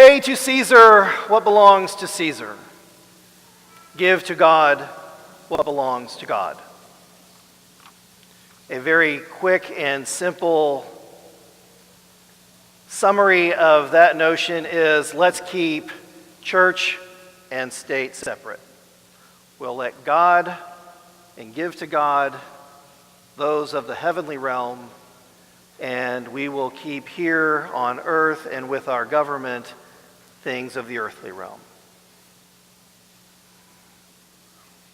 Pay to Caesar what belongs to Caesar. Give to God what belongs to God. A very quick and simple summary of that notion is, let's keep church and state separate. We'll let God and give to God those of the heavenly realm, and we will keep here on earth and with our government things of the earthly realm.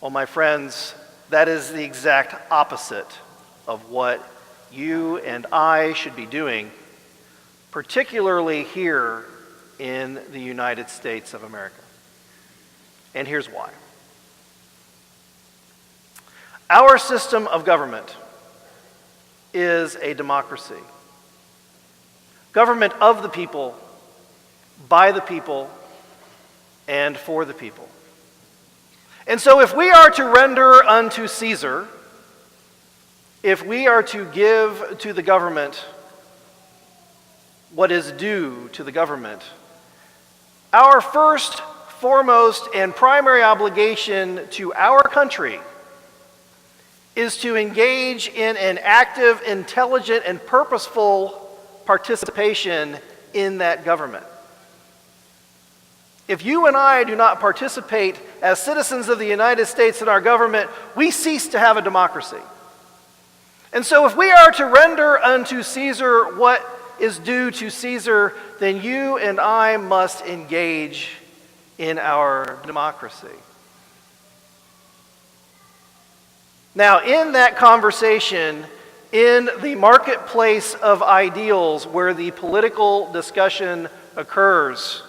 Well, my friends, that is the exact opposite of what you and I should be doing, particularly here in the United States of America. And here's why. Our system of government is a democracy. Government of the people, by the people, and for the people. And so if we are to render unto Caesar, if we are to give to the government what is due to the government, our first, foremost, and primary obligation to our country is to engage in an active, intelligent, and purposeful participation in that government. If you and I do not participate as citizens of the United States in our government, we cease to have a democracy. And so if we are to render unto Caesar what is due to Caesar, then you and I must engage in our democracy. Now, in that conversation, in the marketplace of ideals where the political discussion occurs,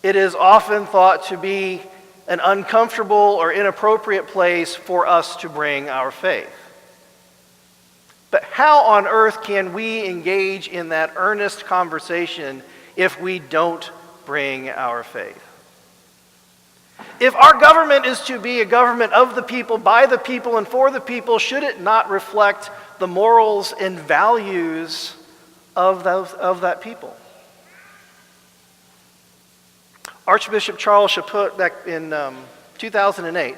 it is often thought to be an uncomfortable or inappropriate place for us to bring our faith. But how on earth can we engage in that earnest conversation if we don't bring our faith? If our government is to be a government of the people, by the people, and for the people, should it not reflect the morals and values of that people? Archbishop Charles Chaput, back in 2008,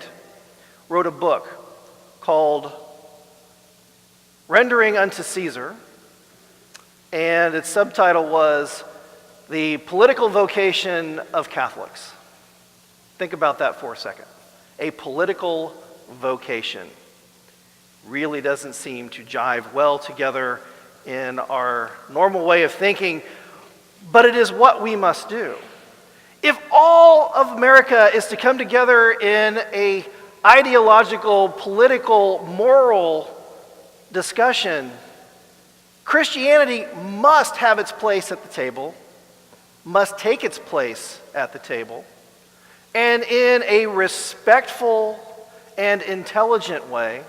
wrote a book called Rendering unto Caesar, and its subtitle was The Political Vocation of Catholics. Think about that for a second. A political vocation really doesn't seem to jive well together in our normal way of thinking, but it is what we must do. If all of America is to come together in an ideological, political, moral discussion, Christianity must have its place at the table, must take its place at the table, and in a respectful and intelligent way,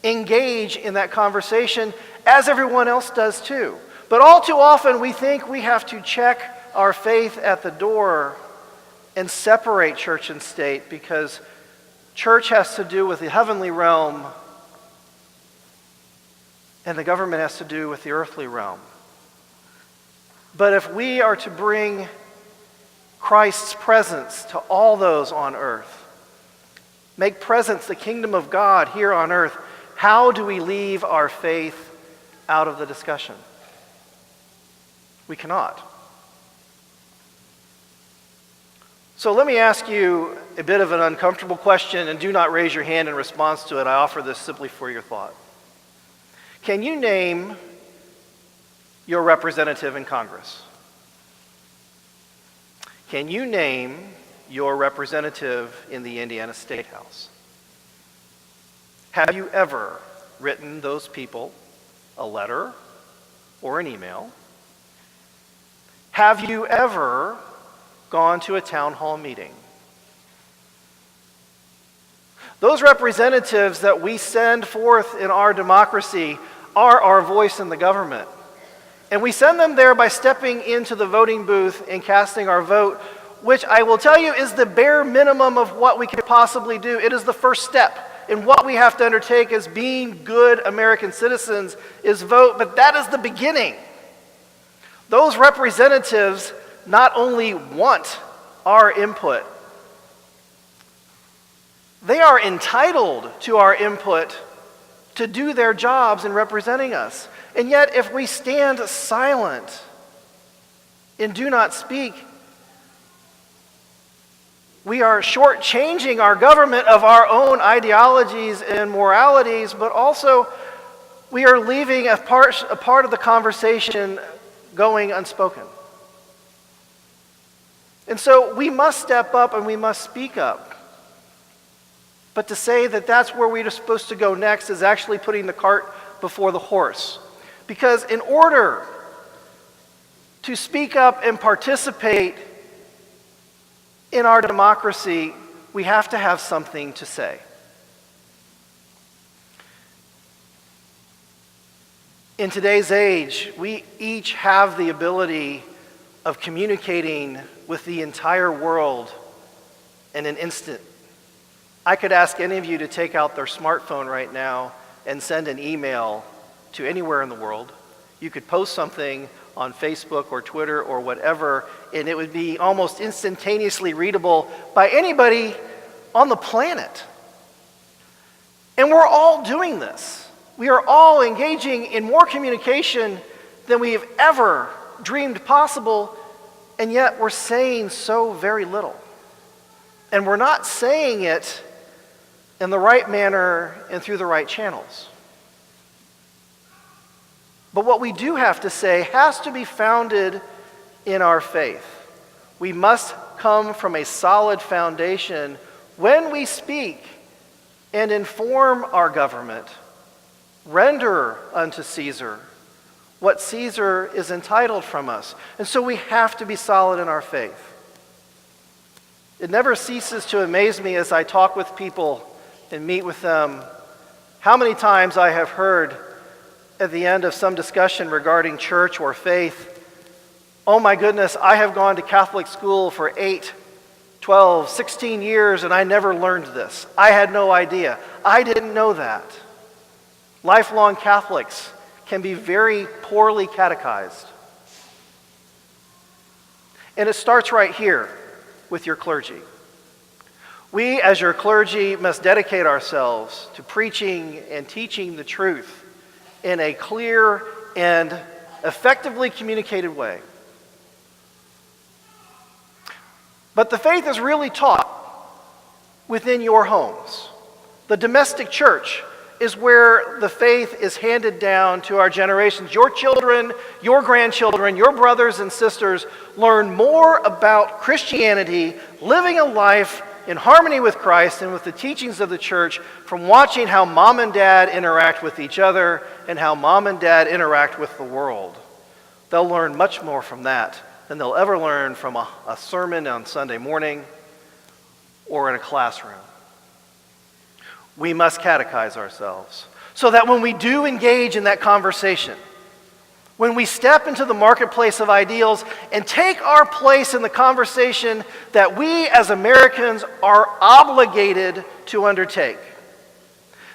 engage in that conversation as everyone else does too. But all too often we think we have to check our faith at the door and separate church and state because church has to do with the heavenly realm and the government has to do with the earthly realm. But if we are to bring Christ's presence to all those on earth, make presence the kingdom of God here on earth, how do we leave our faith out of the discussion? We cannot. So let me ask you a bit of an uncomfortable question, and do not raise your hand in response to it. I offer this simply for your thought. Can you name your representative in Congress? Can you name your representative in the Indiana State House? Have you ever written those people a letter or an email? Have you ever gone to a town hall meeting? Those representatives that we send forth in our democracy are our voice in the government. And we send them there by stepping into the voting booth and casting our vote, which I will tell you is the bare minimum of what we could possibly do. It is the first step in what we have to undertake as being good American citizens is vote, but that is the beginning. Those representatives not only want our input, they are entitled to our input to do their jobs in representing us. And yet, if we stand silent and do not speak, we are shortchanging our government of our own ideologies and moralities, but also we are leaving a part of the conversation going unspoken. And so we must step up and we must speak up. But to say that that's where we're supposed to go next is actually putting the cart before the horse. Because in order to speak up and participate in our democracy, we have to have something to say. In today's age, we each have the ability of communicating with the entire world in an instant. I could ask any of you to take out their smartphone right now and send an email to anywhere in the world. You could post something on Facebook or Twitter or whatever, and it would be almost instantaneously readable by anybody on the planet. And we're all doing this. We are all engaging in more communication than we have ever dreamed possible, and yet we're saying so very little. And we're not saying it in the right manner and through the right channels. But what we do have to say has to be founded in our faith. We must come from a solid foundation when we speak and inform our government. Render unto Caesar what Caesar is entitled from us. And so we have to be solid in our faith. It never ceases to amaze me as I talk with people and meet with them how many times I have heard at the end of some discussion regarding church or faith, "Oh my goodness, I have gone to Catholic school for 8, 12, 16 years and I never learned this. I had no idea. I didn't know that." Lifelong Catholics can be very poorly catechized. And it starts right here with your clergy. We, as your clergy, must dedicate ourselves to preaching and teaching the truth in a clear and effectively communicated way. But the faith is really taught within your homes. The domestic church is where the faith is handed down to our generations. Your children, your grandchildren, your brothers and sisters learn more about Christianity, living a life in harmony with Christ and with the teachings of the church from watching how mom and dad interact with each other and how mom and dad interact with the world. They'll learn much more from that than they'll ever learn from a sermon on Sunday morning or in a classroom. We must catechize ourselves so that when we do engage in that conversation, when we step into the marketplace of ideals and take our place in the conversation that we as Americans are obligated to undertake,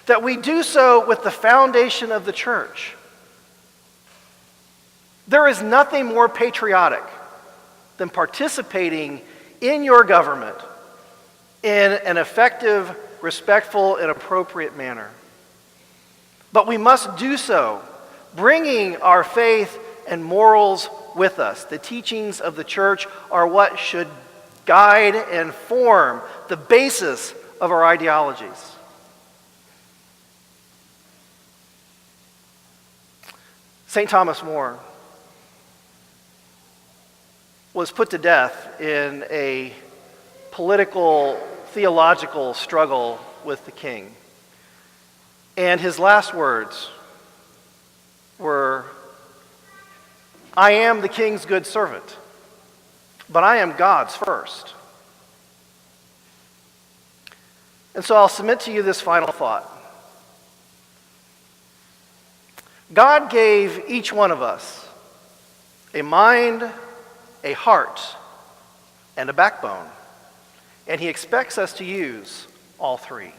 that we do so with the foundation of the church. There is nothing more patriotic than participating in your government in an effective, respectful, and appropriate manner. But we must do so bringing our faith and morals with us. The teachings of the church are what should guide and form the basis of our ideologies. St. Thomas More was put to death in a political, theological struggle with the king. And his last words were, "I am the king's good servant, but I am God's first." And so I'll submit to you this final thought. God gave each one of us a mind, a heart, and a backbone, and he expects us to use all three.